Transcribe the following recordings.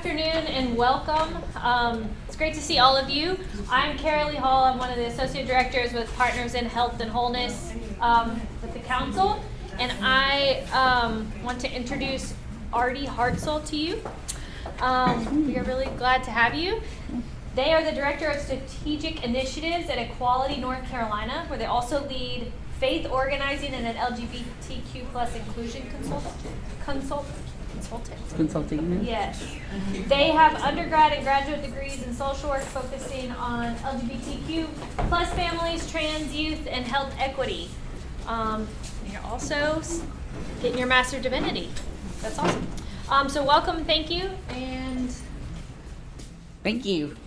afternoon and welcome. It's great to see all of you. I'm Carolee Hall. I'm one of the Associate Directors with Partners in Health and Wholeness with the Council. And I want to introduce Artie Hartsell to you. We are really glad to have you. They are the Director of Strategic Initiatives at Equality North Carolina, where they also lead faith organizing and an LGBTQ plus inclusion consulting. Yes. They have undergrad and graduate degrees in social work focusing on LGBTQ plus families, trans youth, and health equity. You're also getting your Master of Divinity. That's awesome. So welcome, thank you, and thank you.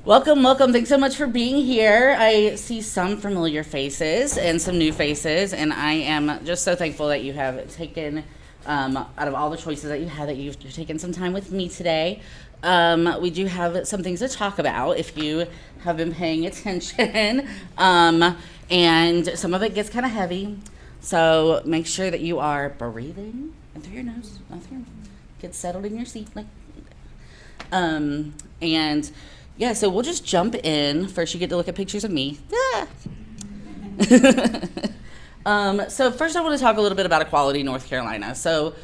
Welcome. Thanks so much for being here. I see some familiar faces and some new faces, and I am just so thankful that you have taken, out of all the choices that you had, that you've taken some time with me today. We do have some things to talk about if you have been paying attention, and some of it gets kind of heavy, so make sure that you are breathing in through your nose, not through your mouth. Get settled in your seat, and yeah, so we'll just jump in. First, you get to look at pictures of me. So first I want to talk a little bit about Equality North Carolina. So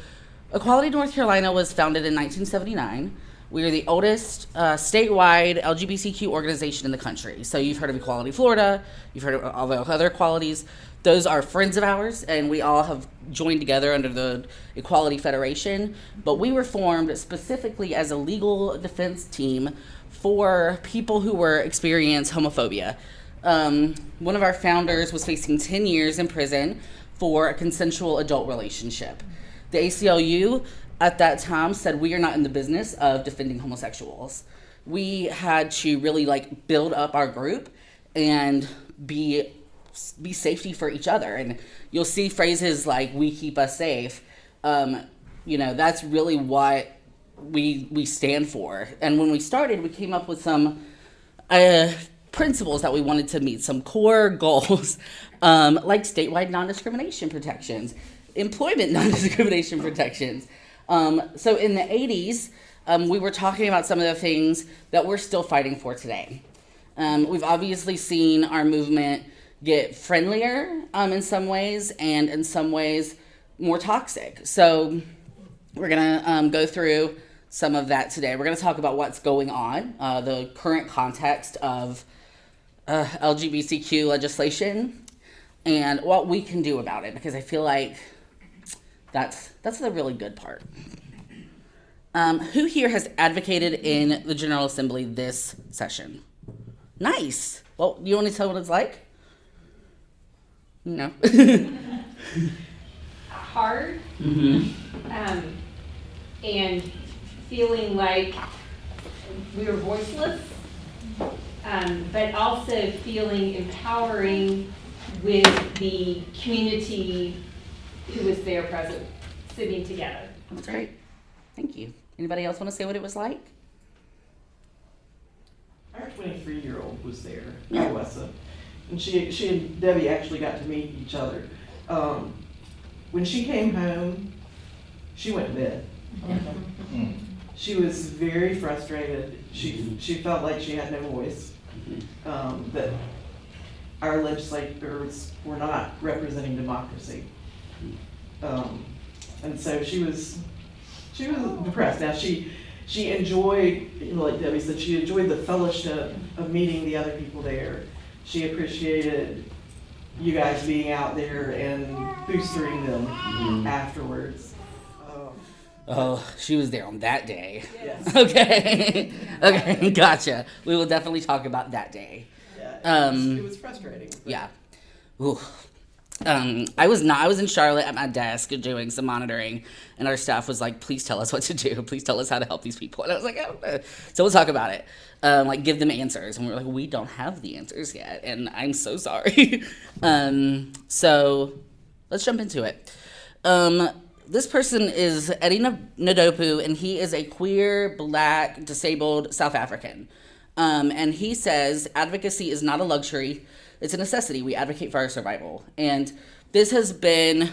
Equality North Carolina was founded in 1979. We are the oldest statewide LGBTQ organization in the country. So you've heard of Equality Florida, you've heard of all the other equalities. Those are friends of ours, and we all have joined together under the Equality Federation. But we were formed specifically as a legal defense team for people who were experience homophobia. One of our founders was facing 10 years in prison for a consensual adult relationship. The ACLU at that time said we are not in the business of defending homosexuals. We had to really build up our group and be safety for each other. And you'll see phrases like "we keep us safe." That's really what we stand for. And when we started, we came up with some principles that we wanted to meet, some core goals, like statewide non-discrimination protections, employment non-discrimination protections. So in the 80s, we were talking about some of the things that we're still fighting for today. We've obviously seen our movement get friendlier in some ways, and in some ways more toxic. So we're gonna go through some of that today. We're gonna talk about what's going on, the current context of LGBTQ legislation, and what we can do about it, because I feel like that's the really good part. Who here has advocated in the General Assembly this session? Nice. Well, you want to tell what it's like? No. Hard. Mm-hmm. And feeling like we were voiceless, but also feeling empowering with the community who was there present, sitting together. That's great. Thank you. Anybody else want to say what it was like? Our 23-year-old was there, Melissa, and she and Debbie actually got to meet each other. When she came home, she went to bed. She was very frustrated. She felt like she had no voice, that our legislators were not representing democracy. And so she was depressed. Now she enjoyed, like Debbie said, she enjoyed the fellowship of meeting the other people there. She appreciated you guys being out there and boostering them afterwards. Oh, she was there on that day. Yes. Okay. Okay, gotcha. We will definitely talk about that day. Yeah, it was frustrating. Yeah. Ooh. I was in Charlotte at my desk doing some monitoring, and our staff was like, please tell us what to do. Please tell us how to help these people. And I was like, I don't know. So we'll talk about it. Give them answers. And we were like, we don't have the answers yet. And I'm so sorry. So let's jump into it. This person is Eddie Nadopu, and he is a queer, Black, disabled South African. And he says, advocacy is not a luxury. It's a necessity. We advocate for our survival. And this has been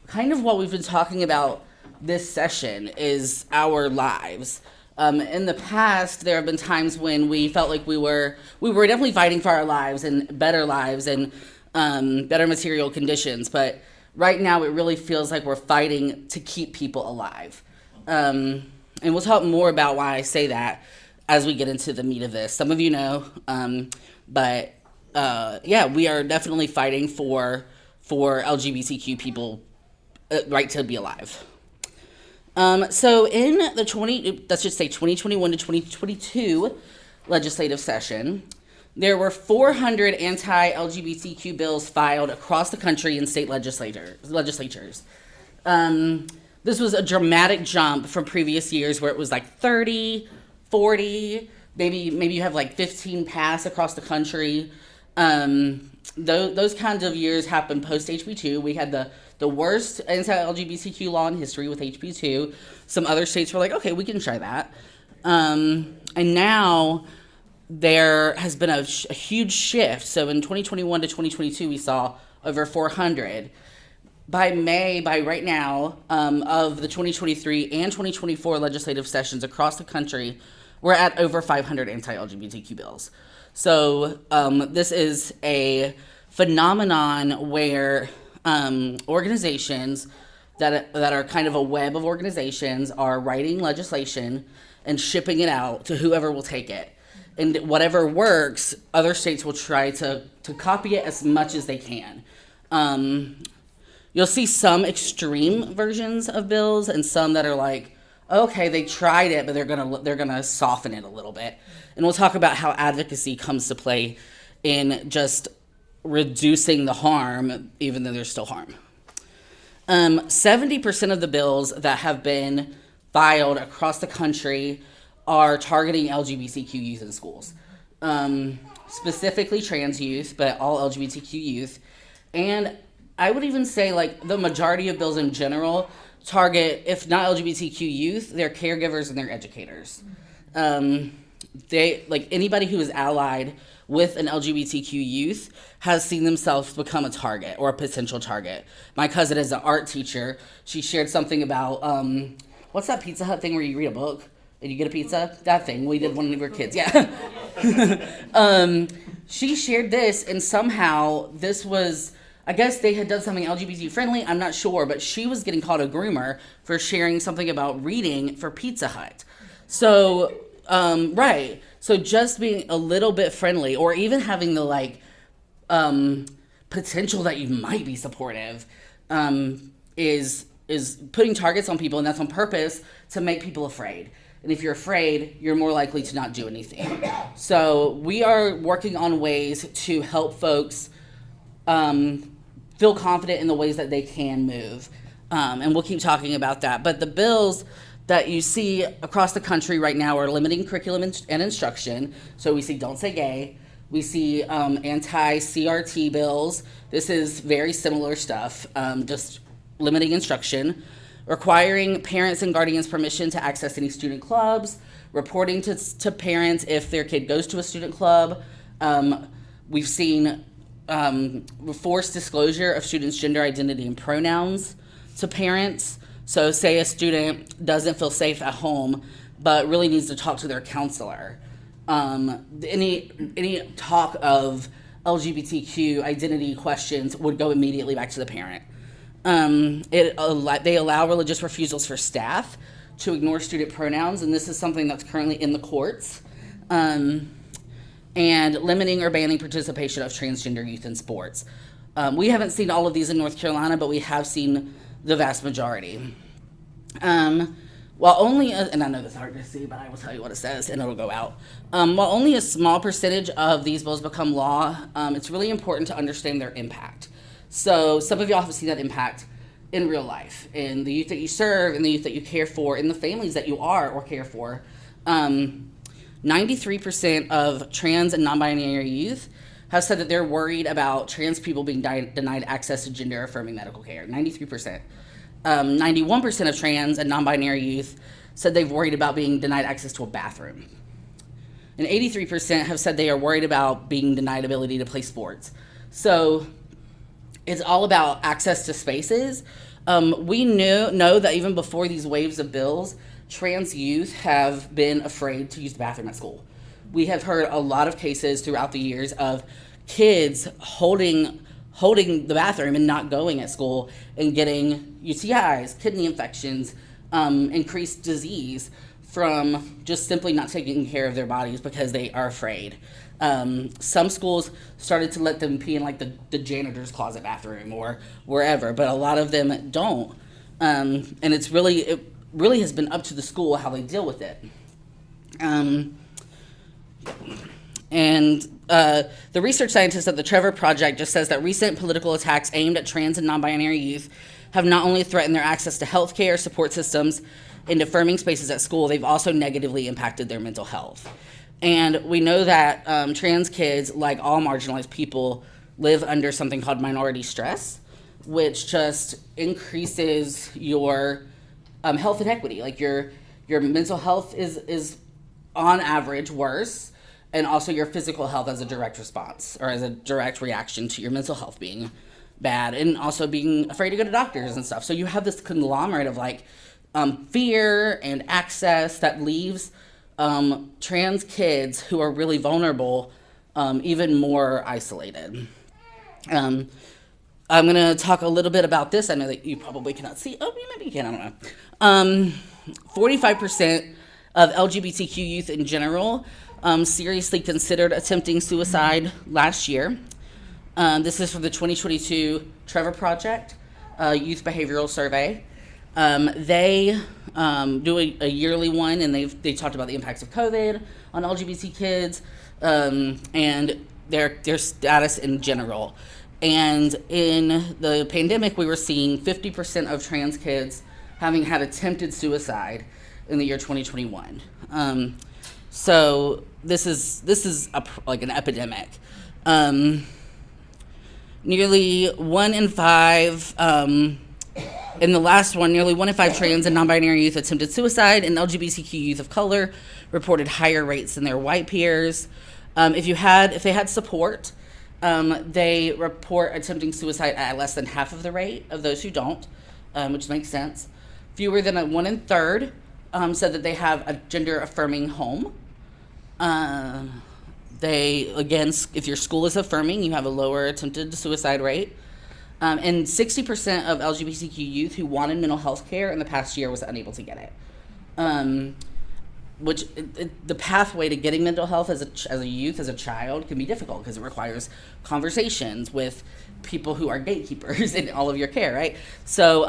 kind of what we've been talking about this session is our lives. In the past, there have been times when we felt like we were definitely fighting for our lives and better better material conditions. But right now, it really feels like we're fighting to keep people alive. And we'll talk more about why I say that as we get into the meat of this. Some of you know, but we are definitely fighting for LGBTQ people right to be alive. So in the 2021 to 2022 legislative session, there were 400 anti-LGBTQ bills filed across the country in state legislatures. This was a dramatic jump from previous years where it was like 30, 40, maybe you have like 15 pass across the country. Those kinds of years happened post HB2. We had the worst anti-LGBTQ law in history with HB2. Some other states were like, okay, we can try that. And now there has been a huge shift. So in 2021 to 2022, we saw over 400. By right now, of the 2023 and 2024 legislative sessions across the country, we're at over 500 anti-LGBTQ bills. So this is a phenomenon where organizations that are kind of a web of organizations are writing legislation and shipping it out to whoever will take it. And whatever works, other states will try to copy it as much as they can. You'll see some extreme versions of bills and some that are like, okay, they tried it, but they're gonna soften it a little bit. And we'll talk about how advocacy comes to play in just reducing the harm, even though there's still harm. 70% of the bills that have been filed across the country are targeting LGBTQ youth in schools. Specifically trans youth, but all LGBTQ youth. And I would even say like the majority of bills in general target, if not LGBTQ youth, their caregivers and their educators. They, like anybody who is allied with an LGBTQ youth has seen themselves become a target or a potential target. My cousin is an art teacher. She shared something about, what's that Pizza Hut thing where you read a book and you get a pizza? That thing, we did when we were kids, yeah. She shared this, and somehow this was, I guess they had done something LGBT friendly, I'm not sure, but she was getting called a groomer for sharing something about reading for Pizza Hut. So, right. So just being a little bit friendly, or even having the like potential that you might be supportive, is putting targets on people, and that's on purpose to make people afraid. And if you're afraid, you're more likely to not do anything. So we are working on ways to help folks feel confident in the ways that they can move. And we'll keep talking about that. But the bills that you see across the country right now are limiting curriculum and instruction. So we see Don't Say Gay. We see anti-CRT bills. This is very similar stuff, just limiting instruction. Requiring parents and guardians permission to access any student clubs. Reporting to parents if their kid goes to a student club. We've seen forced disclosure of students' gender identity and pronouns to parents. So say a student doesn't feel safe at home, but really needs to talk to their counselor. Any talk of LGBTQ identity questions would go immediately back to the parent. They allow religious refusals for staff to ignore student pronouns, and this is something that's currently in the courts. And limiting or banning participation of transgender youth in sports. We haven't seen all of these in North Carolina, but we have seen the vast majority. While only, and I know this is hard to see, but I will tell you what it says and it'll go out. While only a small percentage of these bills become law, it's really important to understand their impact. So some of y'all have seen that impact in real life, in the youth that you serve, in the youth that you care for, in the families that you are or care for. 93% of trans and non-binary youth have said that they're worried about trans people being denied access to gender-affirming medical care. 93%. 91% of trans and non-binary youth said they've worried about being denied access to a bathroom. And 83% have said they are worried about being denied ability to play sports. So it's all about access to spaces. We know that even before these waves of bills, trans youth have been afraid to use the bathroom at school. We have heard a lot of cases throughout the years of kids holding the bathroom and not going at school and getting UTIs, kidney infections, increased disease from just simply not taking care of their bodies because they are afraid. Some schools started to let them pee in like the janitor's closet bathroom or wherever, but a lot of them don't. And it really has been up to the school how they deal with it. The research scientist at the Trevor Project just says that recent political attacks aimed at trans and non-binary youth have not only threatened their access to health care, support systems, and affirming spaces at school, they've also negatively impacted their mental health. And we know that trans kids, like all marginalized people, live under something called minority stress, which just increases your health inequity. Like your mental health is on average worse, and also your physical health as a direct response or as a direct reaction to your mental health being bad, and also being afraid to go to doctors and stuff. So you have this conglomerate of like fear and access that leaves trans kids who are really vulnerable even more isolated. I'm going to talk a little bit about this. I know that you probably cannot see. Oh, maybe you can. I don't know. 45% of LGBTQ youth in general seriously considered attempting suicide last year. This is from the 2022 Trevor Project Youth Behavioral Survey. They do a yearly one, and they talked about the impacts of COVID on LGBT kids and their status in general. And in the pandemic, we were seeing 50% of trans kids having had attempted suicide in the year 2021. So this is like an epidemic. Nearly 1 in 5. In the last one, nearly 1 in 5 trans and non-binary youth attempted suicide, and LGBTQ youth of color reported higher rates than their white peers. If they had support, they report attempting suicide at less than half of the rate of those who don't, which makes sense. Fewer than 1 in 3 said that they have a gender-affirming home. If your school is affirming, you have a lower attempted suicide rate. And 60% of LGBTQ youth who wanted mental health care in the past year was unable to get it. The pathway to getting mental health as a youth, as a child, can be difficult because it requires conversations with people who are gatekeepers in all of your care, right? So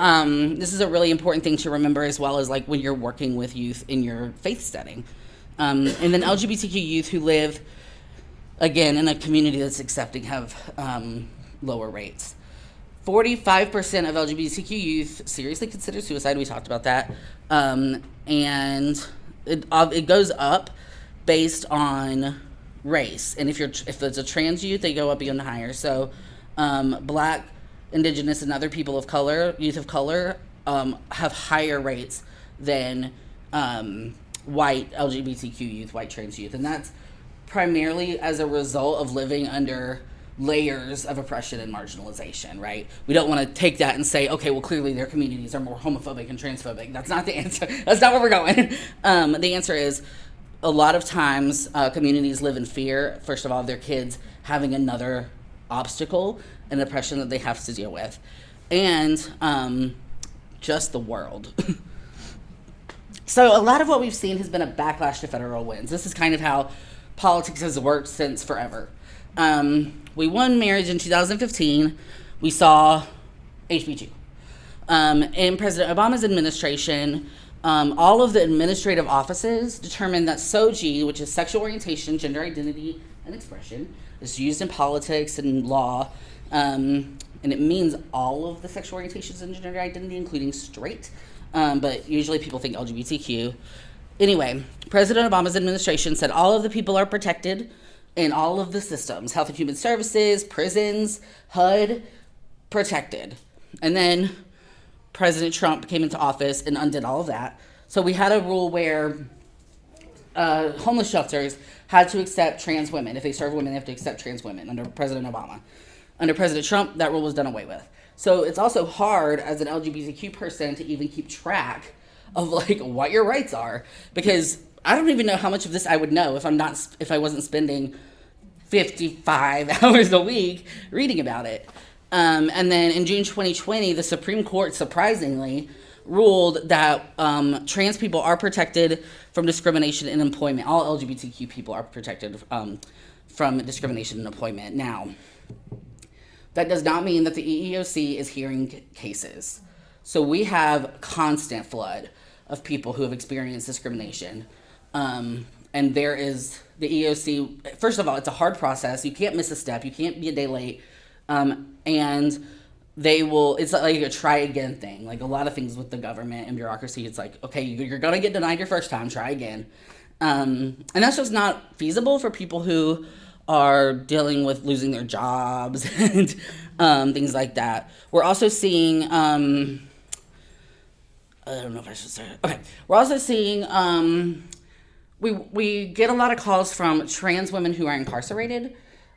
this is a really important thing to remember, as well as like when you're working with youth in your faith setting. And then LGBTQ youth who live, again, in a community that's accepting have lower rates. 45% of LGBTQ youth seriously consider suicide. We talked about that. And it goes up based on race. And if it's a trans youth, they go up even higher. So Black, Indigenous, and other people of color, youth of color, have higher rates than white LGBTQ youth, white trans youth. And that's primarily as a result of living under layers of oppression and marginalization, right? We don't want to take that and say, okay, well, clearly their communities are more homophobic and transphobic. That's not the answer. That's not where we're going. The answer is a lot of times communities live in fear, first of all, of their kids having another obstacle and oppression that they have to deal with, and just the world. So a lot of what we've seen has been a backlash to federal wins. This is kind of how politics has worked since forever. We won marriage in 2015. We saw HB2. In President Obama's administration, all of the administrative offices determined that SOGI, which is sexual orientation, gender identity, and expression, is used in politics and law, and it means all of the sexual orientations and gender identity, including straight, but usually people think LGBTQ. Anyway, President Obama's administration said all of the people are protected in all of the systems, Health and Human Services, prisons, HUD, protected. And then President Trump came into office and undid all of that. So we had a rule where homeless shelters had to accept trans women. If they serve women, they have to accept trans women under President Obama. Under President Trump, that rule was done away with. So it's also hard as an LGBTQ person to even keep track of like what your rights are, because I don't even know how much of this I would know if I wasn't spending 55 hours a week reading about it. And then in June 2020, the Supreme Court surprisingly ruled that trans people are protected from discrimination in employment. All LGBTQ people are protected from discrimination in employment. Now, that does not mean that the EEOC is hearing cases. So we have constant flood of people who have experienced discrimination. And there is the EEOC, first of all, it's a hard process. You can't miss a step. You can't be a day late. And they will, it's like a try again thing. Like a lot of things with the government and bureaucracy, it's like, okay, you're going to get denied your first time, try again. And that's just not feasible for people who are dealing with losing their jobs and things like that. We're also seeing, I don't know if I should say it. Okay. We're also seeing, we get a lot of calls from trans women who are incarcerated,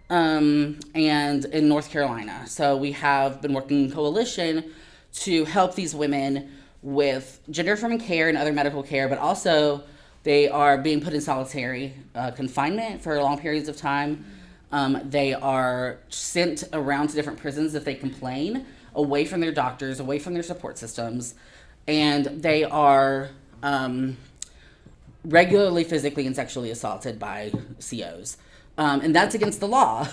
and in North Carolina. So we have been working in coalition to help these women with gender-affirming care and other medical care, but also they are being put in solitary confinement for long periods of time. They are sent around to different prisons if they complain, away from their doctors, away from their support systems, and they are regularly physically and sexually assaulted by COs. And that's against the law.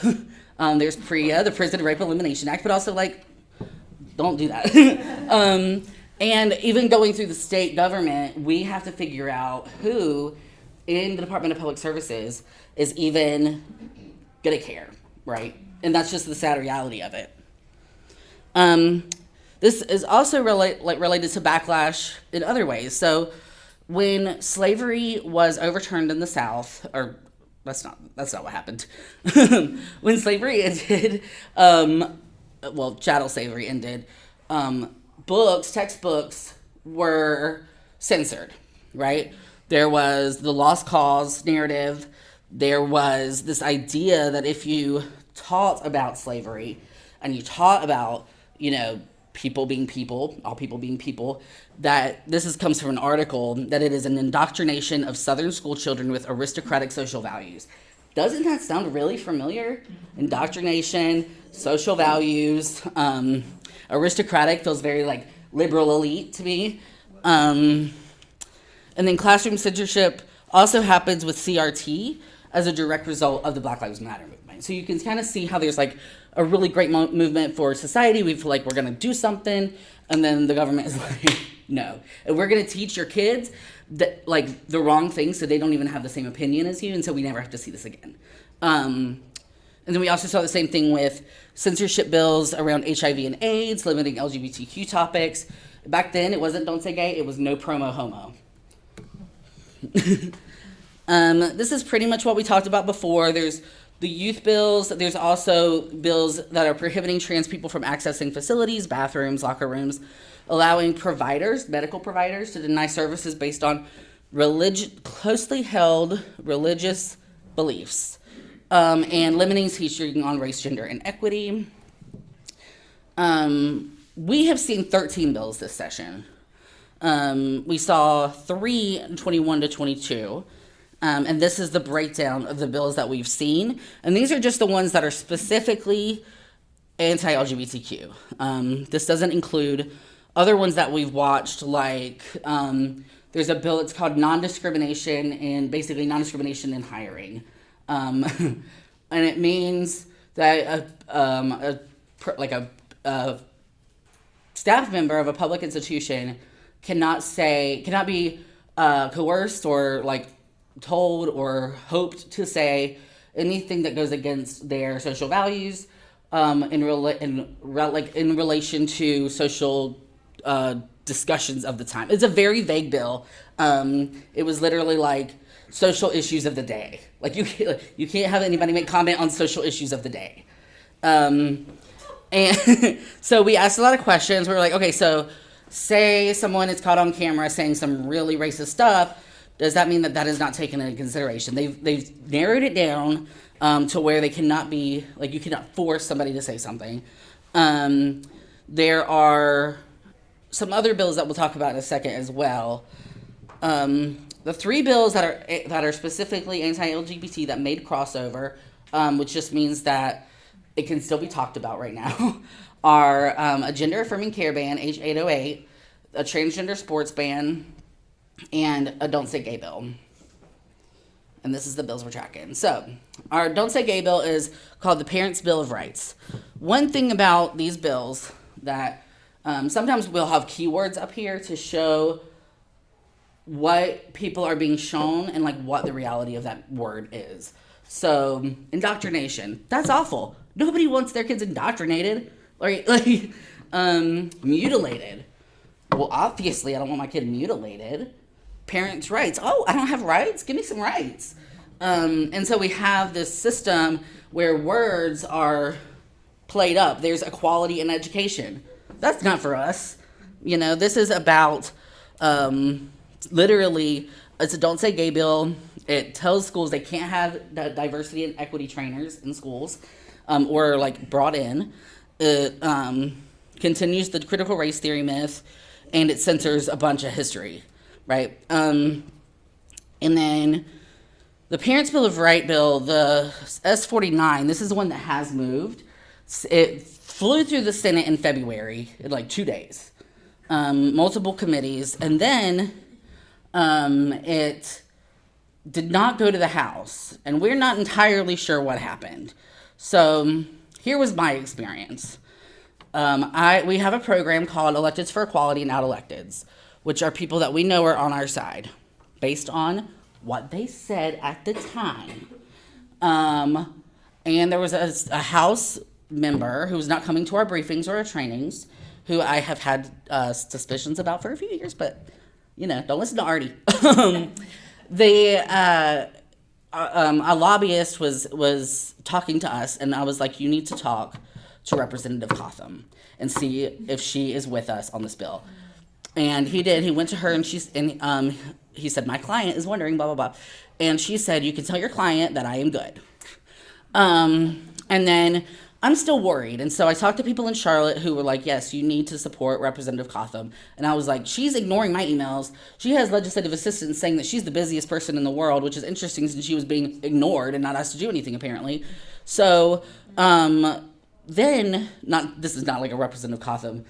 There's PREA, the Prison Rape Elimination Act, but also like, don't do that. And even going through the state government, we have to figure out who in the Department of Public Services is even gonna care, right? And that's just the sad reality of it. This is also related to backlash in other ways. So when slavery was overturned in the South, or that's not what happened. When slavery ended, chattel slavery ended, textbooks were censored, right? There was the lost cause narrative. There was this idea that if you taught about slavery and you taught about, people being people, all people being people, that comes from an article, that it is an indoctrination of Southern school children with aristocratic social values. Doesn't that sound really familiar? Indoctrination, social values, aristocratic feels very like liberal elite to me. And then classroom censorship also happens with CRT as a direct result of the Black Lives Matter movement. So you can kind of see how there's like a really great movement for society. We feel like we're going to do something, and then the government is like, no. And we're going to teach your kids that like the wrong things so they don't even have the same opinion as you, and so we never have to see this again. And then we also saw the same thing with censorship bills around HIV and AIDS, limiting LGBTQ topics. Back then, it wasn't Don't Say Gay, it was No Promo Homo. This is pretty much what we talked about before. There's the youth bills. There's also bills that are prohibiting trans people from accessing facilities, bathrooms, locker rooms, allowing medical providers, to deny services based on closely held religious beliefs, and limiting teaching on race, gender, and equity. We have seen 13 bills this session. We saw 3 in 21 to 22. And this is the breakdown of the bills that we've seen. And these are just the ones that are specifically anti-LGBTQ. This doesn't include other ones that we've watched, like there's a bill, it's called non-discrimination in hiring. And it means that a staff member of a public institution cannot be coerced or like told or hoped to say anything that goes against their social values in relation to social discussions of the time. It's a very vague bill. It was literally like social issues of the day. Like you can't have anybody make comment on social issues of the day. And so we asked a lot of questions. We were like, okay, so say someone is caught on camera saying some really racist stuff. Does that mean that is not taken into consideration? They've narrowed it down to where they cannot be, like you cannot force somebody to say something. There are some other bills that we'll talk about in a second as well. The 3 bills that are specifically anti-LGBT that made crossover, which just means that it can still be talked about right now, are a gender-affirming care ban, H 808, a transgender sports ban, and a Don't Say Gay bill. And this is the bills we're tracking. So, our Don't Say Gay bill is called the Parents' Bill of Rights. One thing about these bills that sometimes we'll have keywords up here to show what people are being shown and like what the reality of that word is. So, indoctrination. That's awful. Nobody wants their kids indoctrinated. Mutilated. Well, obviously, I don't want my kid mutilated. Parents' rights. Oh, I don't have rights? Give me some rights. And so we have this system where words are played up. There's equality in education. That's not for us. You know, this is about literally, it's a Don't Say Gay bill. It tells schools they can't have diversity and equity trainers in schools or like brought in. It continues the critical race theory myth, and it censors a bunch of history, right? And then the Parents' Bill of Rights bill, the S-49, this is the one that has moved. It flew through the Senate in February in like 2 days, multiple committees, and then it did not go to the House, and we're not entirely sure what happened. So here was my experience. We have a program called Electeds for Equality and Out-Electeds, which are people that we know are on our side, based on what they said at the time. And there was a House member who was not coming to our briefings or our trainings, who I have had suspicions about for a few years, but, you know, don't listen to Artie. A lobbyist was talking to us, and I was like, you need to talk to Representative Cotham and see if she is with us on this bill. And he did. He went to her, and he said, my client is wondering, blah, blah, blah. And she said, you can tell your client that I am good. And then I'm still worried. And so I talked to people in Charlotte who were like, yes, you need to support Representative Cotham. And I was like, she's ignoring my emails. She has legislative assistants saying that she's the busiest person in the world, which is interesting since she was being ignored and not asked to do anything, apparently. So this is not like a Representative Cotham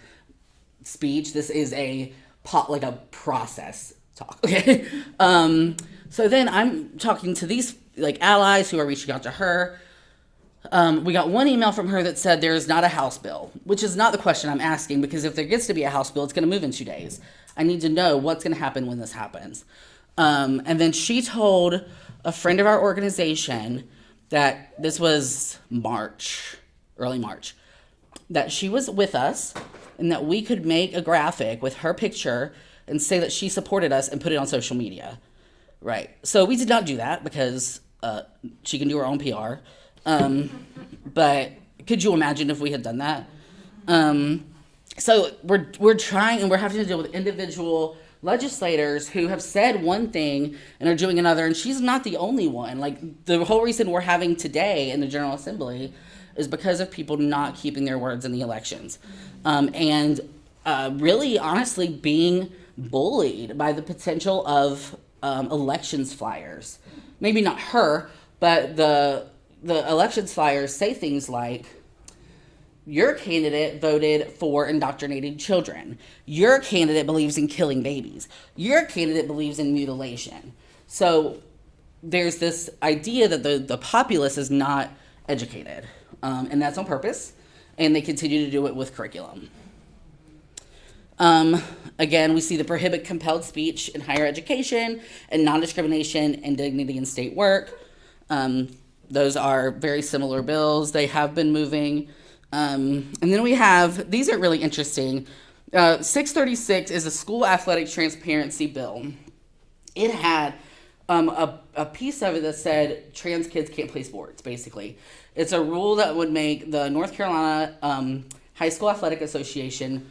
speech. This is a process talk. Okay. So then I'm talking to these like allies who are reaching out to her. We got one email from her that said there is not a House bill, which is not the question I'm asking, because if there gets to be a House bill, it's going to move in 2 days. I need to know what's going to happen when this happens. And then she told a friend of our organization that this was early March, that she was with us and that we could make a graphic with her picture and say that she supported us and put it on social media. Right. So we did not do that because she can do her own PR. But could you imagine if we had done that? So we're trying, and we're having to deal with individual legislators who have said one thing and are doing another, and she's not the only one. Like, the whole reason we're having today in the General Assembly is because of people not keeping their words in the elections. And really, honestly, being bullied by the potential of elections flyers. Maybe not her, but the elections flyers say things like, your candidate voted for indoctrinating children. Your candidate believes in killing babies. Your candidate believes in mutilation. So there's this idea that the populace is not educated. And that's on purpose. And they continue to do it with curriculum. Again, we see the prohibit compelled speech in higher education and non-discrimination and dignity in state work. Those are very similar bills. They have been moving. And then we have, these are really interesting. 636 is a school athletic transparency bill. It had a piece of it that said trans kids can't play sports, basically. It's a rule that would make the North Carolina High School Athletic Association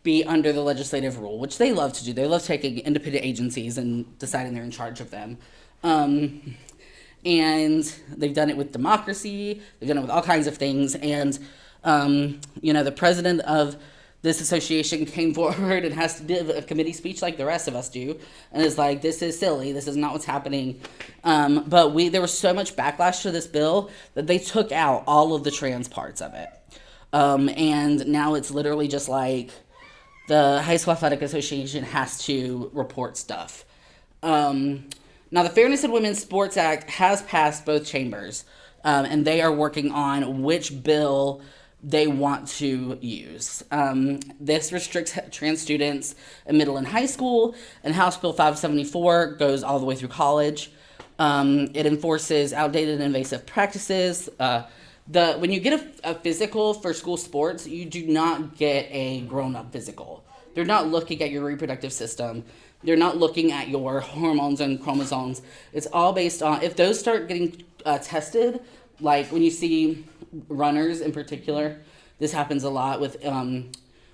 be under the legislative rule, which they love to do. They love taking independent agencies and deciding they're in charge of them. And they've done it with democracy. They've done it with all kinds of things. And, the president of this association came forward and has to give a committee speech like the rest of us do, and is like, this is silly, this is not what's happening. But there was so much backlash to this bill that they took out all of the trans parts of it. And now it's literally just like the High School Athletic Association has to report stuff. Now, the Fairness in Women's Sports Act has passed both chambers, and they are working on which bill they want to use. This restricts trans students in middle and high school, and House Bill 574 goes all the way through college. It enforces outdated and invasive practices. When you get a physical for school sports, you do not get a grown-up physical. They're not looking at your reproductive system. They're not looking at your hormones and chromosomes. It's all based on, if those start getting tested, like when you see runners in particular, this happens a lot with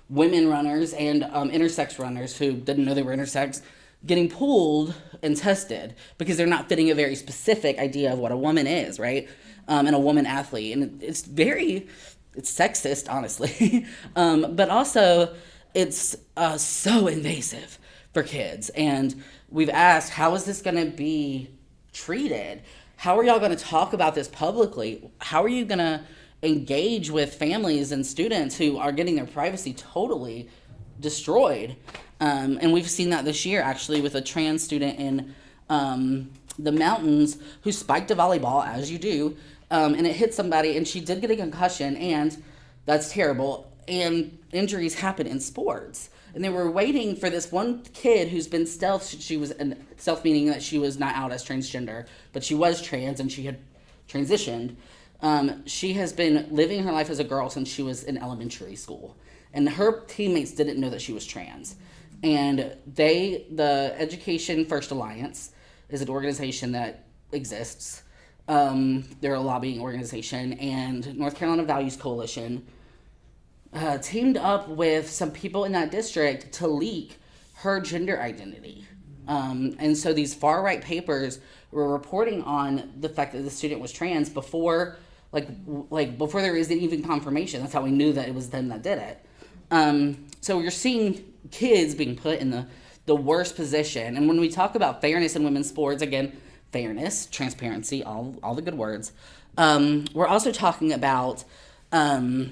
women runners and intersex runners who didn't know they were intersex, getting pulled and tested because they're not fitting a very specific idea of what a woman is, right? And a woman athlete. And it's sexist, honestly. But also, it's so invasive for kids. And we've asked, how is this going to be treated? How are y'all going to talk about this publicly? How are you going to engage with families and students who are getting their privacy totally destroyed? And we've seen that this year, actually, with a trans student in the mountains who spiked a volleyball, as you do, and it hit somebody, and she did get a concussion, and that's terrible. And injuries happen in sports. And they were waiting for this one kid who's been stealth. She was stealth, meaning that she was not out as transgender, but she was trans and she had transitioned. She has been living her life as a girl since she was in elementary school. And her teammates didn't know that she was trans. And the Education First Alliance is an organization that exists. They're a lobbying organization. And North Carolina Values Coalition teamed up with some people in that district to leak her gender identity. And so these far-right papers were reporting on the fact that the student was trans before there was even confirmation. That's how we knew that it was them that did it. So you're seeing kids being put in the worst position. And when we talk about fairness in women's sports, again, fairness, transparency, all the good words, we're also talking about I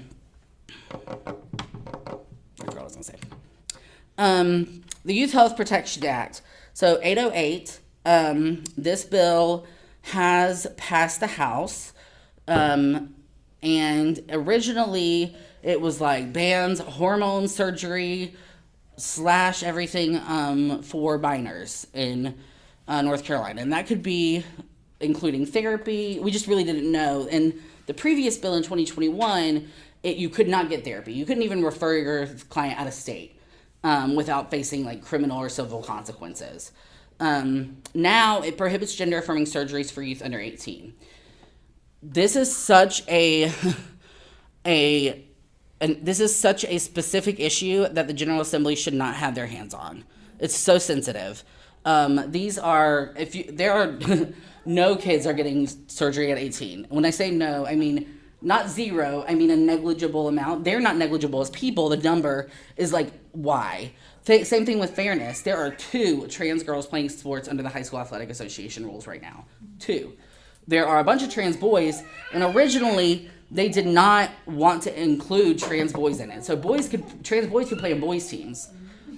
forgot what I was going to say. The Youth Health Protection Act. So 808, this bill has passed the House. And originally it was like bans hormone surgery / everything for minors in North Carolina. And that could be including therapy. We just really didn't know. And the previous bill in 2021, you could not get therapy. You couldn't even refer your client out of state without facing like criminal or civil consequences. Now it prohibits gender affirming surgeries for youth under 18. This is such a specific issue that the General Assembly should not have their hands on. It's so sensitive. No kids are getting surgery at 18. When I say no, I mean not zero, I mean a negligible amount. They're not negligible as people. The number is like, why? Same thing with fairness. There are 2 trans girls playing sports under the High School Athletic Association rules right now. 2. There are a bunch of trans boys, and originally they did not want to include trans boys in it. So trans boys could play on boys' teams.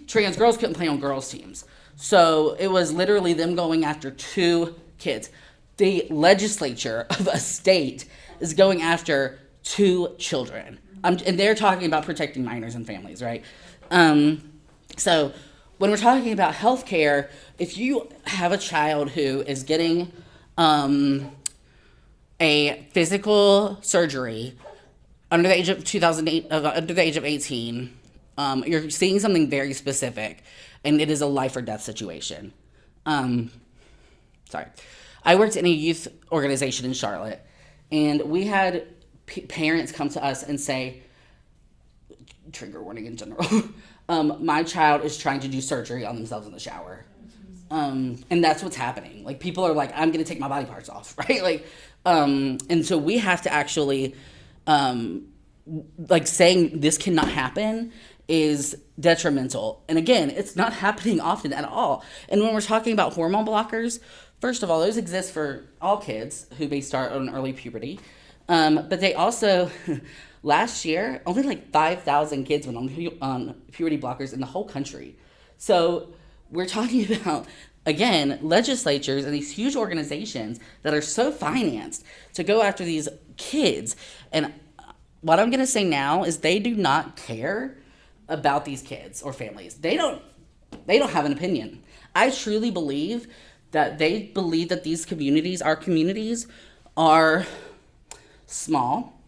Trans girls couldn't play on girls' teams. So it was literally them going after 2 kids. The legislature of a state is going after 2 children. And they're talking about protecting minors and families, right? So when we're talking about healthcare, if you have a child who is getting a physical surgery under the age of 18, you're seeing something very specific, and it is a life or death situation. I worked in a youth organization in Charlotte, and we had parents come to us and say, trigger warning in general, my child is trying to do surgery on themselves in the shower. And that's what's happening. Like, people are like, I'm going to take my body parts off, right? Like, and so we have to actually, saying this cannot happen is detrimental. And again, it's not happening often at all. And when we're talking about hormone blockers, first of all, those exist for all kids who may start on early puberty. But they also, last year, only like 5,000 kids went on puberty blockers in the whole country. So we're talking about, again, legislatures and these huge organizations that are so financed to go after these kids. And what I'm going to say now is they do not care about these kids or families. They don't have an opinion. I truly believe that they believe that these communities, our communities, are small,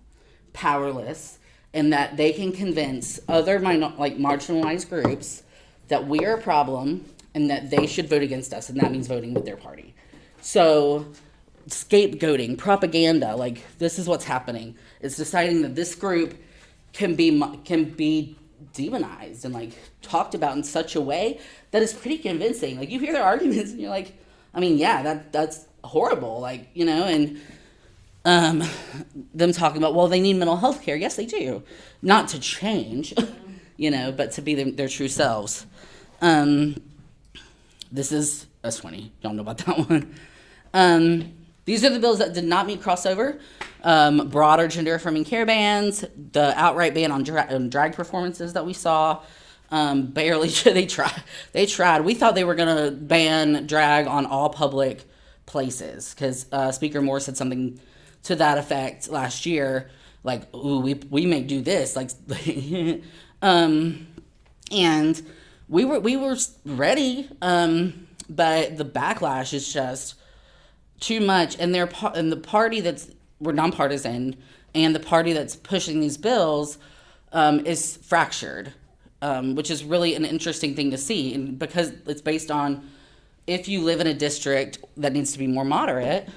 powerless, and that they can convince other marginalized groups that we are a problem and that they should vote against us, and that means voting with their party. So scapegoating, propaganda, like this is what's happening. It's deciding that this group can be demonized and like talked about in such a way that is pretty convincing. Like you hear their arguments and you're like, I mean, yeah, that's horrible. Like, you know, and them talking about, well, they need mental health care. Yes, they do. Not to change, you know, but to be their true selves. This is S20. Y'all know about that one. These are the bills that did not meet crossover. Broader gender affirming care bans, the outright ban on drag performances that we saw. Barely, they tried. We thought they were going to ban drag on all public places because Speaker Moore said something to that effect last year, like, ooh, we may do this, like, and we were ready, but the backlash is just too much, and the party we're nonpartisan, and the party that's pushing these bills is fractured, which is really an interesting thing to see, and because it's based on if you live in a district that needs to be more moderate,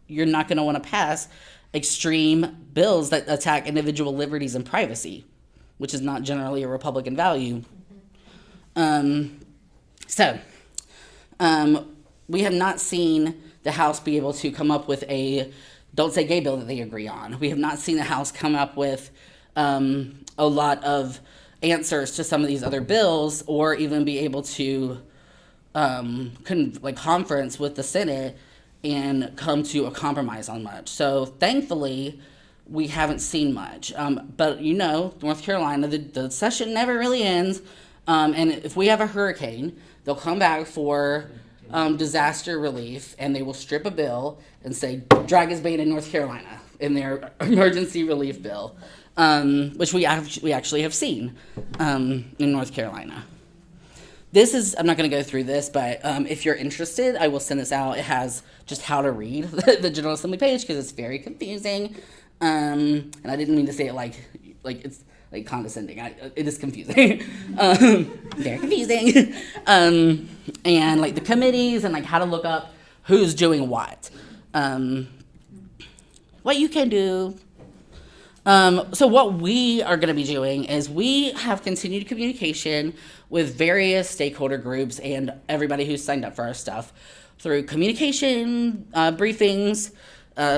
you're not going to want to pass extreme bills that attack individual liberties and privacy, which is not generally a Republican value. We have not seen the House be able to come up with a don't say gay bill that they agree on. We have not seen the House come up with a lot of answers to some of these other bills, or even be able to conference with the Senate and come to a compromise on much. So thankfully, we haven't seen much. But you know, North Carolina, the session never really ends. And if we have a hurricane, they'll come back for disaster relief, and they will strip a bill and say drag is banned in North Carolina in their emergency relief bill, which we actually have seen in North Carolina. I'm not going to go through this, but if you're interested, I will send this out. It has just how to read the General Assembly page because it's very confusing. And I didn't mean to say it like it's like condescending. It is confusing. Very confusing. And like the committees and like how to look up who's doing what. What you can do. So what we are going to be doing is we have continued communication with various stakeholder groups and everybody who's signed up for our stuff through communication, briefings,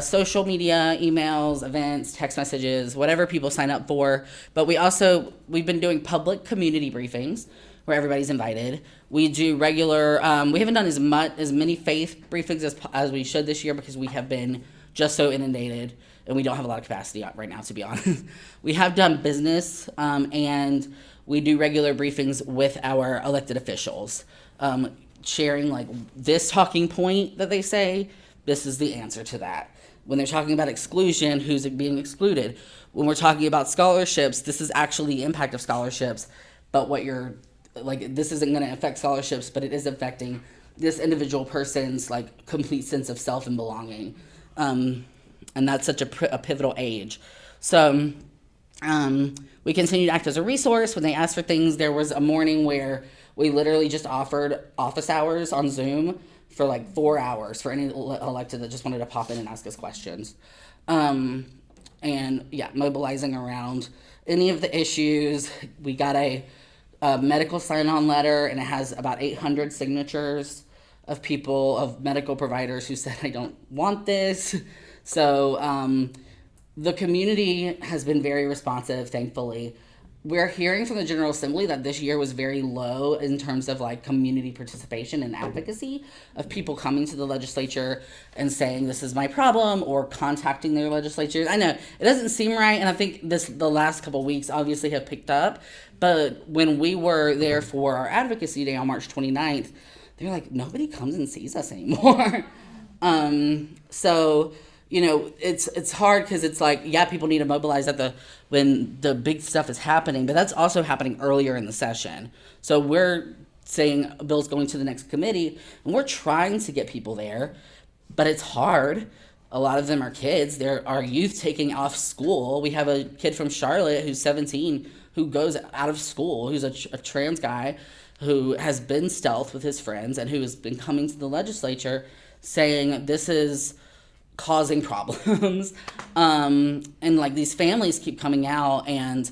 social media, emails, events, text messages, whatever people sign up for. But we've been doing public community briefings where everybody's invited. We do regular, we haven't done as many faith briefings as we should this year because we have been just so inundated and we don't have a lot of capacity right now, to be honest. We have done business, and we do regular briefings with our elected officials, sharing like this talking point that they say, this is the answer to that. When they're talking about exclusion, who's being excluded? When we're talking about scholarships, this is actually the impact of scholarships, but this isn't going to affect scholarships, but it is affecting this individual person's like complete sense of self and belonging. And that's such a pivotal age. So we continue to act as a resource. When they ask for things, there was a morning where we literally just offered office hours on Zoom for like 4 hours for any elected that just wanted to pop in and ask us questions. And yeah, mobilizing around any of the issues. We got a medical sign-on letter, and it has about 800 signatures of medical providers who said, I don't want this. So the community has been very responsive, thankfully. we're hearing from the General Assembly that this year was very low in terms of like community participation and advocacy of people coming to the legislature and saying this is my problem or contacting their legislatures. I know it doesn't seem right, and I think the last couple of weeks obviously have picked up, but when we were there for our advocacy day on March 29th, they're like, nobody comes and sees us anymore. So it's hard because it's like, yeah, people need to mobilize when the big stuff is happening, but that's also happening earlier in the session. So we're saying a bill's going to the next committee, and we're trying to get people there, but it's hard. A lot of them are kids. There are youth taking off school. We have a kid from Charlotte who's 17 who goes out of school, who's a trans guy who has been stealth with his friends and who has been coming to the legislature saying this is causing problems. And like these families keep coming out, and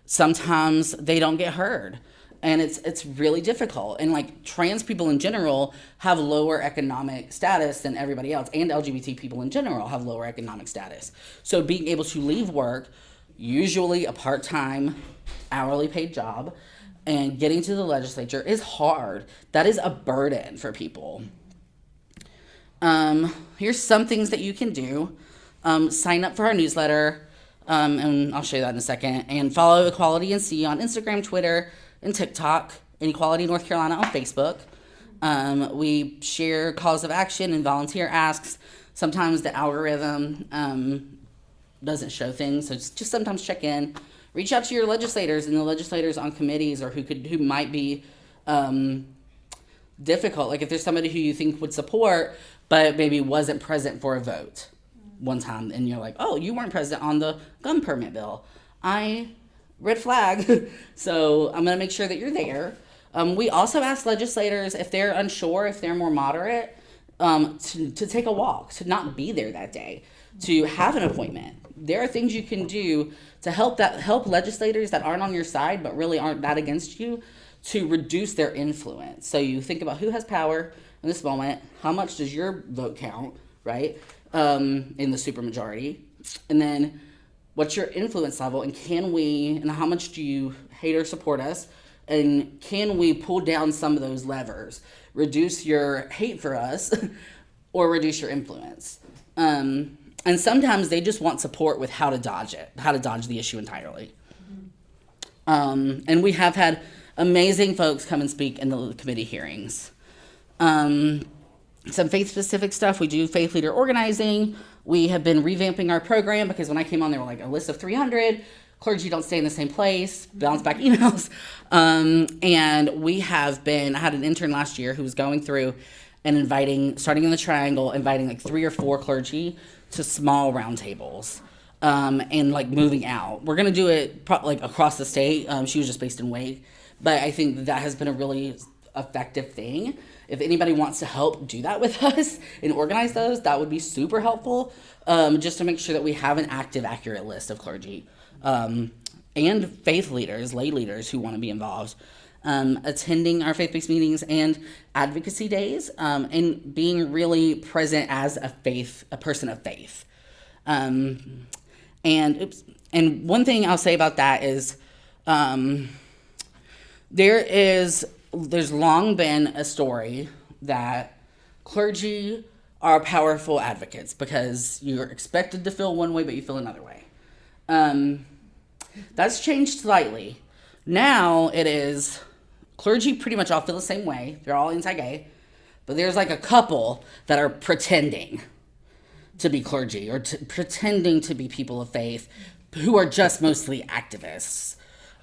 sometimes they don't get heard. And it's really difficult. And like trans people in general have lower economic status than everybody else, and LGBT people in general have lower economic status. So being able to leave work, usually a part-time, hourly paid job, and getting to the legislature is hard. That is a burden for people. Here's some things that you can do. Sign up for our newsletter, and I'll show you that in a second. And follow Equality NC on Instagram, Twitter, and TikTok, and Equality North Carolina on Facebook. We share calls of action and volunteer asks. Sometimes the algorithm doesn't show things, so just sometimes check in. Reach out to your legislators and the legislators on committees or who might be difficult. Like if there's somebody who you think would support, but maybe wasn't present for a vote one time, and you're like, oh, you weren't present on the gun permit bill. Red flag. So I'm going to make sure that you're there. We also ask legislators if they're unsure, if they're more moderate, to take a walk, to not be there that day, to have an appointment. There are things you can do to help legislators that aren't on your side but really aren't that against you to reduce their influence. So you think about who has power in this moment, how much does your vote count, right, in the supermajority, and then what's your influence level, and how much do you hate or support us, and can we pull down some of those levers, reduce your hate for us, or reduce your influence. And sometimes they just want support with how to dodge the issue entirely. And we have had amazing folks come and speak in the committee hearings. Some faith-specific stuff. We do faith leader organizing. We have been revamping our program because when I came on, there were like a list of 300. Clergy don't stay in the same place. Bounce back emails. And I had an intern last year who was going through and starting in the Triangle, inviting like 3 or 4 clergy to small roundtables. And like moving out. We're going to do it like across the state. She was just based in Wake. But I think that has been a really effective thing. If anybody wants to help do that with us and organize those, that would be super helpful, just to make sure that we have an active, accurate list of clergy and faith leaders, lay leaders who want to be involved, attending our faith-based meetings and advocacy days, and being really present as a person of faith. And one thing I'll say about that is there's long been a story that clergy are powerful advocates because you're expected to feel one way, but you feel another way. That's changed slightly. Now it is clergy pretty much all feel the same way. They're all anti-gay, but there's like a couple that are pretending to be clergy or pretending to be people of faith who are just mostly activists.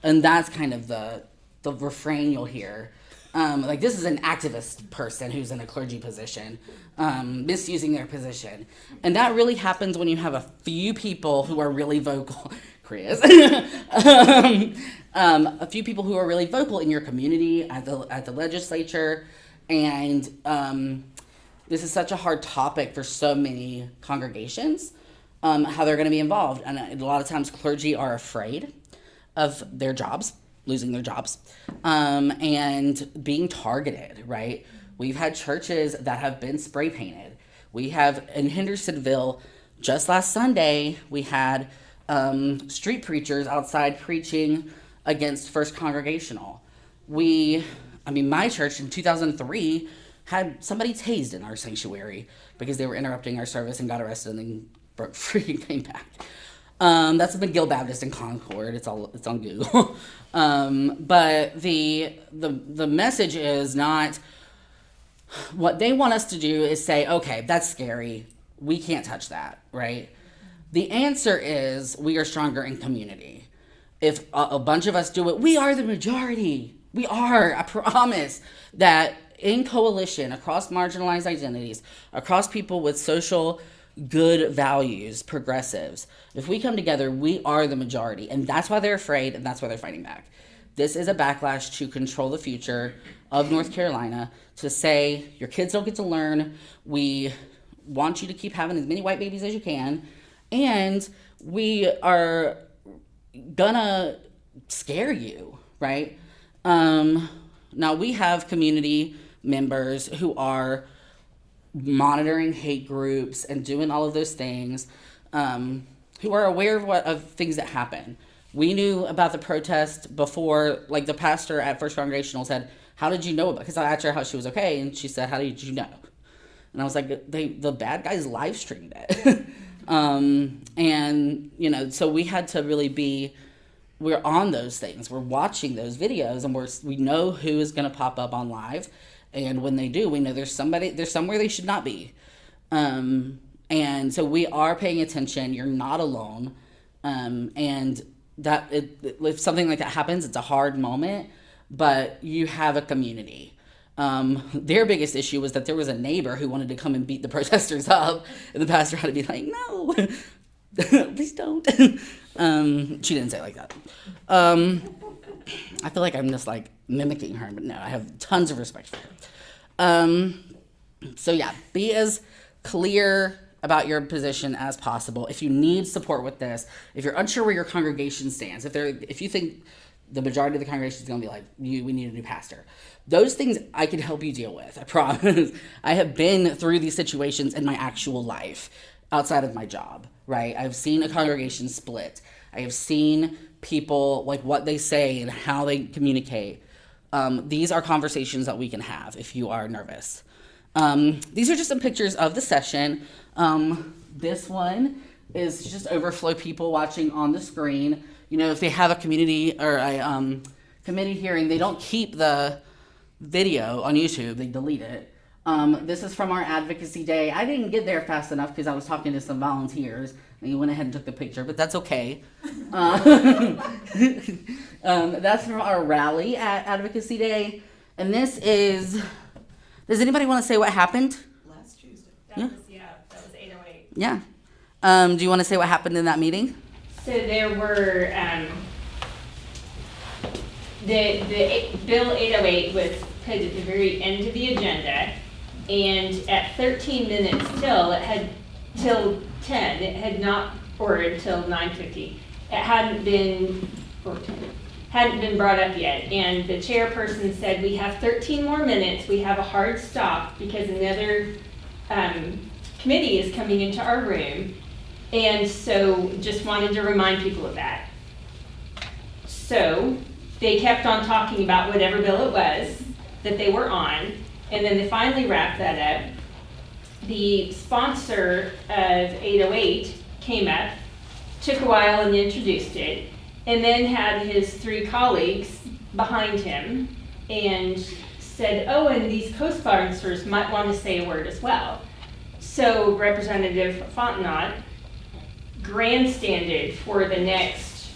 And that's kind of the refrain you'll hear. Like, this is an activist person who's in a clergy position, misusing their position. And that really happens when you have a few people who are really vocal. Chris. A few people who are really vocal in your community, at the legislature. And this is such a hard topic for so many congregations, how they're going to be involved. And a lot of times clergy are afraid of their jobs, losing their jobs, and being targeted, right? We've had churches that have been spray painted. We have in Hendersonville, just last Sunday, we had street preachers outside preaching against First Congregational. My church in 2003 had somebody tased in our sanctuary because they were interrupting our service and got arrested and then broke free and came back. That's McGill Baptist in Concord. It's on Google. But the message is not, what they want us to do is say, okay, that's scary. We can't touch that, right? The answer is we are stronger in community. If a bunch of us do it, we are the majority. We are, I promise, that in coalition across marginalized identities, across people with social good values, progressives, if we come together, we are the majority. And that's why they're afraid, and that's why they're fighting back. This is a backlash to control the future of North Carolina, to say your kids don't get to learn. We want you to keep having as many white babies as you can, and we are gonna scare you, right? Now we have community members who are monitoring hate groups and doing all of those things, who are aware of things that happen. We knew about the protest before, like the pastor at First Congregational said, how did you know about it? Because I asked her how she was okay, and she said, how did you know? And I was like, the bad guys live streamed it. And, so we had to really we're on those things. We're watching those videos, and we know who is going to pop up on live. And when they do, we know there's somewhere they should not be. And so we are paying attention. You're not alone. And that if something like that happens, it's a hard moment, but you have a community. Their biggest issue was that there was a neighbor who wanted to come and beat the protesters up, and the pastor had to be like, no, please don't. She didn't say it like that. I feel like I'm just like mimicking her, but no, I have tons of respect for her. So yeah, be as clear about your position as possible. If you need support with this, if you're unsure where your congregation stands, if you think the majority of the congregation is going to be like, we need a new pastor, those things I can help you deal with. I promise. I have been through these situations in my actual life outside of my job, right? I've seen a congregation split. I have seen people, like what they say and how they communicate. These are conversations that we can have if you are nervous. These are just some pictures of the session. This one is just overflow people watching on the screen. If they have a community or a committee hearing, they don't keep the video on YouTube, they delete it. This is from our advocacy day. I didn't get there fast enough because I was talking to some volunteers, and you went ahead and took the picture, but that's okay. That's from our rally at Advocacy Day. And this is, does anybody want to say what happened? Last Tuesday. That was 808. Yeah. Do you want to say what happened in that meeting? So there were, the Bill 808 was put at the very end of the agenda, and at 13 minutes till 10, it had not, or until 9:50, it hadn't been brought up yet. And the chairperson said, we have 13 more minutes, we have a hard stop because another committee is coming into our room. And so just wanted to remind people of that. So they kept on talking about whatever bill it was that they were on, and then they finally wrapped that up. The sponsor of 808 came up, took a while and introduced it, and then had his 3 colleagues behind him and said, oh, and these co-sponsors might want to say a word as well. So Representative Fontenot grandstanded for the next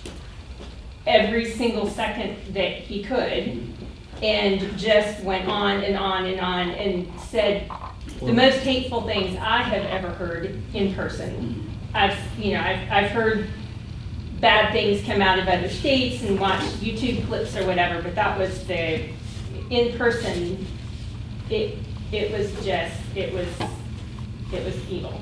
every single second that he could, and just went on and on and on and said the most hateful things I have ever heard in person. I've heard bad things come out of other states and watched YouTube clips or whatever, but that was the in person. It was evil.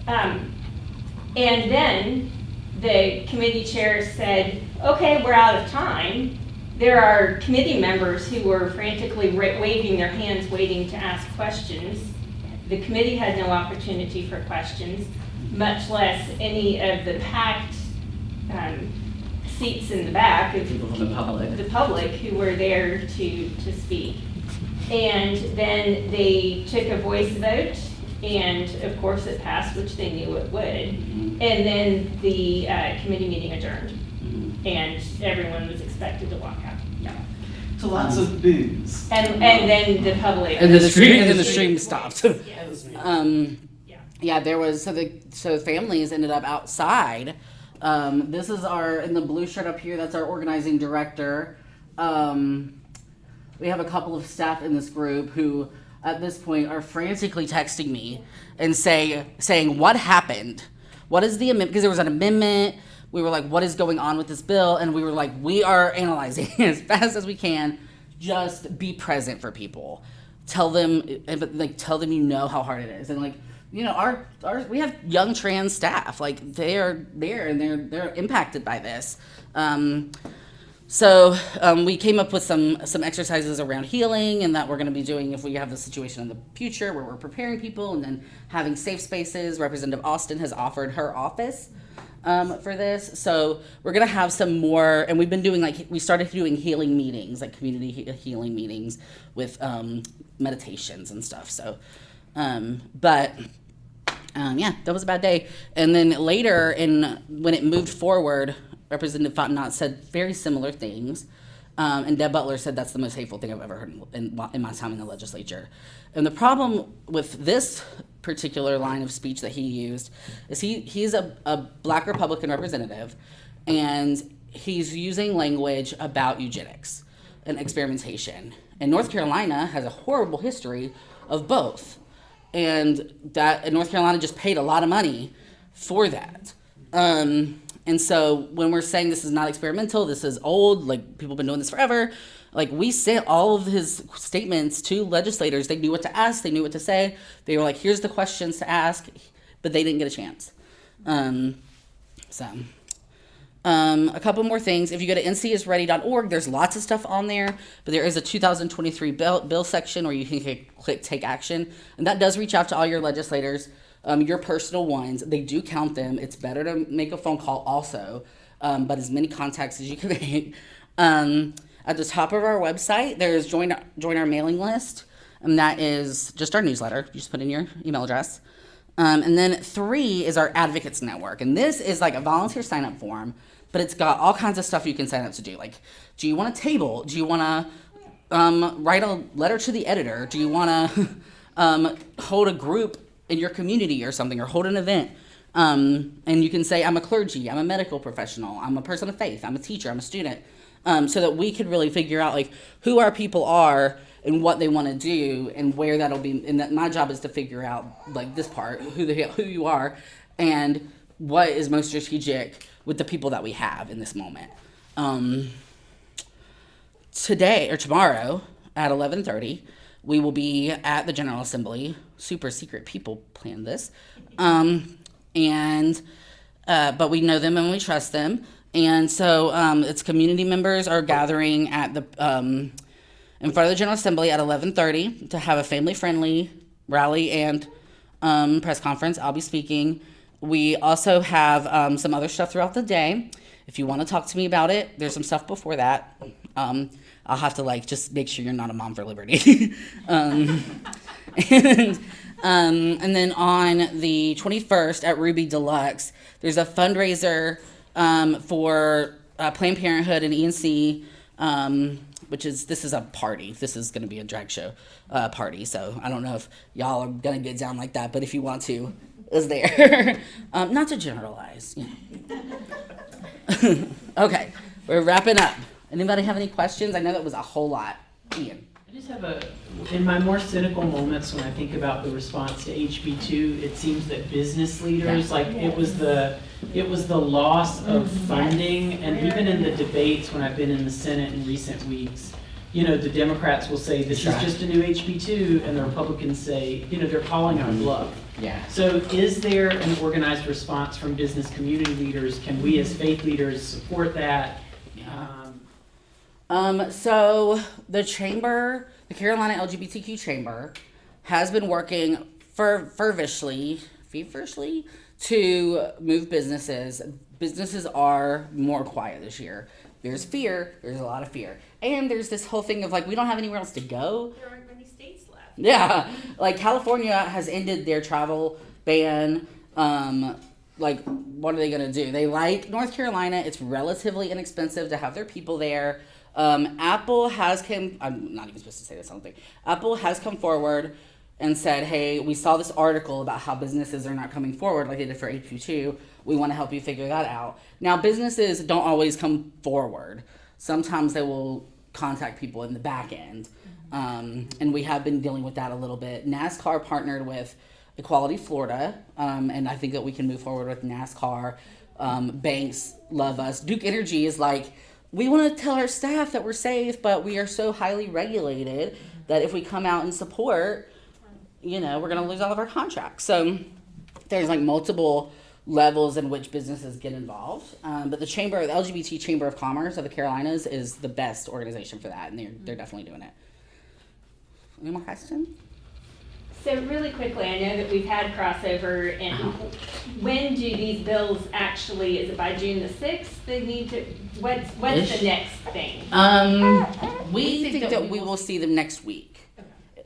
And then the committee chair said, okay, we're out of time. There are committee members who were frantically waving their hands waiting to ask questions. The committee had no opportunity for questions, much less any of the packed seats in the back of People from the public. the public who were there to speak. And then they took a voice vote, and of course it passed, which they knew it would. Mm-hmm. And then the committee meeting adjourned, Mm-hmm. and everyone was expected to walk out. So lots of boos. And then the public. And then the stream stopped. Yes. Yeah, there was so families ended up outside. This is in the blue shirt up here. That's our organizing director. We have a couple of staff in this group who, at this point, are frantically texting me and saying what happened, what is the amendment? Because there was an amendment. We were like, what is going on with this bill? And we were like, we are analyzing as fast as we can. Just be present for people. Tell them you know how hard it is. And our we have young trans staff. Like they are there and they're impacted by this. So we came up with some exercises around healing and that we're going to be doing if we have the situation in the future where we're preparing people and then having safe spaces. Representative Austin has offered her office for this. So we're going to have some more, and we've been doing we started doing healing meetings, like community healing meetings with meditations and stuff. So, yeah, that was a bad day. And then later when it moved forward, Representative Fontenot said very similar things. And Deb Butler said that's the most hateful thing I've ever heard in my time in the legislature. And the problem with this particular line of speech that he used is he's a black Republican representative, and he's using language about eugenics and experimentation. And North Carolina has a horrible history of both. And North Carolina just paid a lot of money for that. And so when we're saying this is not experimental, this is old, people have been doing this forever, we sent all of his statements to legislators. They knew what to ask, they knew what to say. They were like, here's the questions to ask, but they didn't get a chance. A couple more things. If you go to ncisready.org, there's lots of stuff on there, but there is a 2023 bill section where you can click take action, and that does reach out to all your legislators. Your personal ones, they do count them. It's better to make a phone call also, but as many contacts as you can make. At the top of our website, there's join our mailing list, and that is just our newsletter. You just put in your email address. And then 3 is our advocates network, and this is like a volunteer sign-up form, but it's got all kinds of stuff you can sign up to do. Do you want a table? Do you want to write a letter to the editor? Do you want to hold a group in your community or something, or hold an event? And you can say, I'm a clergy, I'm a medical professional, I'm a person of faith, I'm a teacher, I'm a student, so that we could really figure out who our people are and what they want to do and where that'll be. And that my job is to figure out this part, who you are, and what is most strategic with the people that we have in this moment. Today or tomorrow at 11:30. We will be at the General Assembly. Super secret people planned this. But we know them and we trust them. And so its community members are gathering at in front of the General Assembly at 11:30 to have a family-friendly rally and press conference. I'll be speaking. We also have some other stuff throughout the day. If you want to talk to me about it, there's some stuff before that. I'll have to just make sure you're not a mom for liberty. And then on the 21st at Ruby Deluxe, there's a fundraiser for Planned Parenthood and ENC, this is a party. This is going to be a drag show party. So I don't know if y'all are going to get down like that, but if you want to, it's there. Not to generalize. Okay, we're wrapping up. Anybody have any questions? I know that was a whole lot. Ian. I just have in my more cynical moments when I think about the response to HB2, it seems that business leaders, it was the loss of funding, and even in the debates when I've been in the Senate in recent weeks, the Democrats will say this is just a new HB2, and the Republicans say, they're calling our bluff. Yeah. So is there an organized response from business community leaders? Can we as faith leaders support that? So the Carolina LGBTQ Chamber has been working feverishly to move businesses businesses are more quiet this year. There's fear. There's a lot of fear. And there's this whole thing of like, we don't have anywhere else to go. There aren't many states left. Yeah. Like California has ended their travel ban. Like, what are they going to do? They like North Carolina. It's relatively inexpensive to have their people there. Apple has I'm not even supposed to say this, I don't think. Apple has come forward and said, hey, we saw this article about how businesses are not coming forward like they did for HQ2. We want to help you figure that out. Now, businesses don't always come forward. Sometimes they will contact people in the back end. And we have been dealing with that a little bit. NASCAR partnered with Equality Florida, and I think that we can move forward with NASCAR. Banks love us. Duke Energy is like, we want to tell our staff that we're safe, but we are so highly regulated that if we come out and support, we're going to lose all of our contracts. So there's like multiple levels in which businesses get involved. But the LGBT Chamber of Commerce of the Carolinas is the best organization for that, and they're definitely doing it. Any more questions? So really quickly, I know that we've had crossover, and when do these bills actually, is it by June the 6th they need to, what's the next thing? We think that we will see them next week.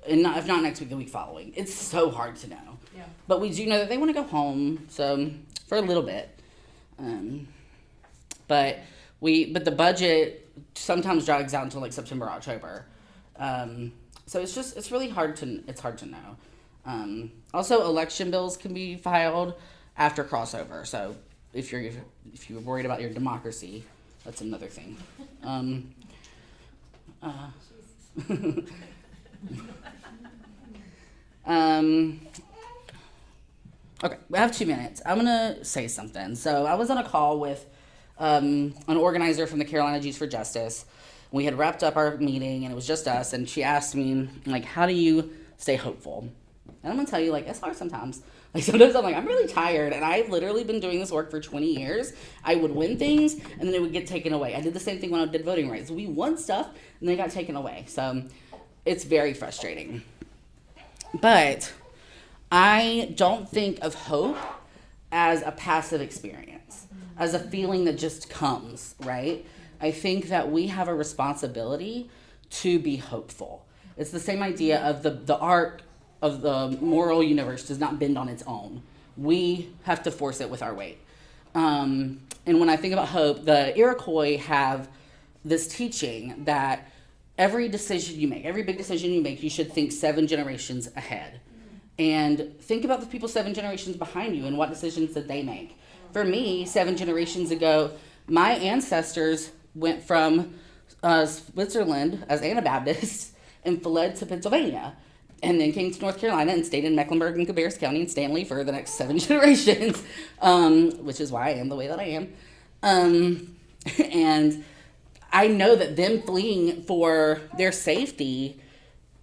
And if not next week, the week following. It's so hard to know. Yeah. But we do know that they want to go home, so for a little bit. But the budget sometimes drags out until like September, October. So it's really hard to know. Also, election bills can be filed after crossover. So if you're worried about your democracy, that's another thing. Okay, we have 2 minutes. I'm gonna say something. So I was on a call with an organizer from the Carolina Jews for Justice. We had wrapped up our meeting and it was just us, and she asked me, like, how do you stay hopeful? And I'm gonna tell you, like, it's hard sometimes. Like, sometimes I'm like, I'm really tired, and I've literally been doing this work for 20 years. I would win things, and then it would get taken away. I did the same thing when I did voting rights. We won stuff, and they got taken away. So it's very frustrating. But I don't think of hope as a passive experience, as a feeling that just comes, right? I think that we have a responsibility to be hopeful. It's the same idea of the arc of the moral universe does not bend on its own. We have to force it with our weight. And when I think about hope, the Iroquois have this teaching that every decision you make, every big decision you make, you should think 7 generations ahead. And think about the people 7 generations behind you and what decisions did they make. For me, 7 generations ago, my ancestors went from Switzerland as Anabaptists and fled to Pennsylvania, and then came to North Carolina and stayed in Mecklenburg and Cabarrus County and Stanley for the next 7 generations, which is why I am the way that I am. And I know that them fleeing for their safety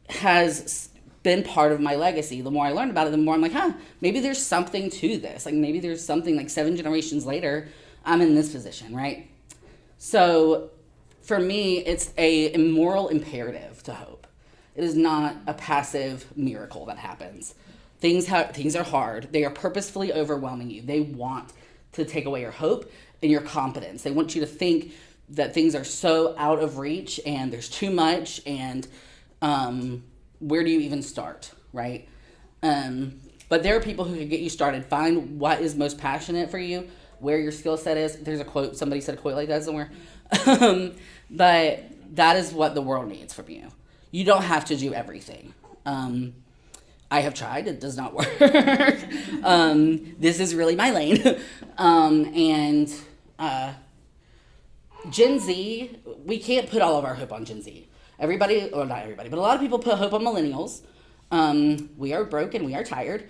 has been part of my legacy. The more I learned about it, the more I'm like, maybe there's something to this. Like, maybe there's something, like 7 generations later, I'm in this position, right? So for me, it's a moral imperative to hope. It is not a passive miracle that happens. Things are hard. They are purposefully overwhelming you. They want to take away your hope and your confidence. They want you to think that things are so out of reach and there's too much, and where do you even start, right? But there are people who can get you started. Find what is most passionate for you, where your skill set is. There's a quote, somebody said a quote like that somewhere. But that is what the world needs from you. You don't have to do everything. I have tried, it does not work. This is really my lane. Gen Z, we can't put all of our hope on Gen Z. Everybody, or not everybody, but a lot of people put hope on millennials. We are broken, we are tired.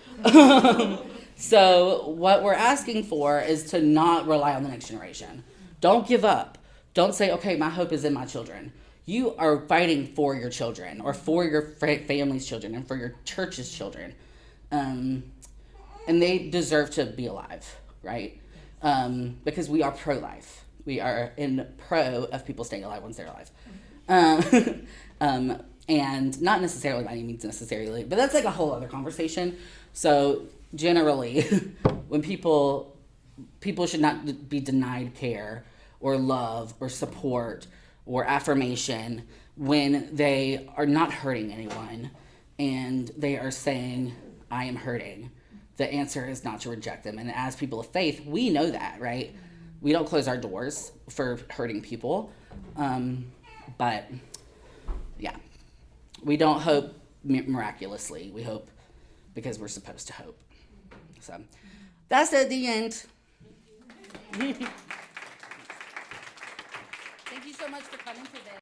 So what we're asking for is to not rely on the next generation. Don't give up. Don't say, okay, my hope is in my children. You are fighting for your children, or for your family's children, and for your church's children. And they deserve to be alive, right? Because we are pro-life. We are in pro of people staying alive once they're alive. And not necessarily by any means necessarily, but that's like a whole other conversation. So generally, when people people should not be denied care or love or support or affirmation when they are not hurting anyone and they are saying, I am hurting. The answer is not to reject them. And as people of faith, we know that, right? We don't close our doors for hurting people. But yeah, we don't hope miraculously. We hope because we're supposed to hope. So that's at the end. Thank you so much for coming today.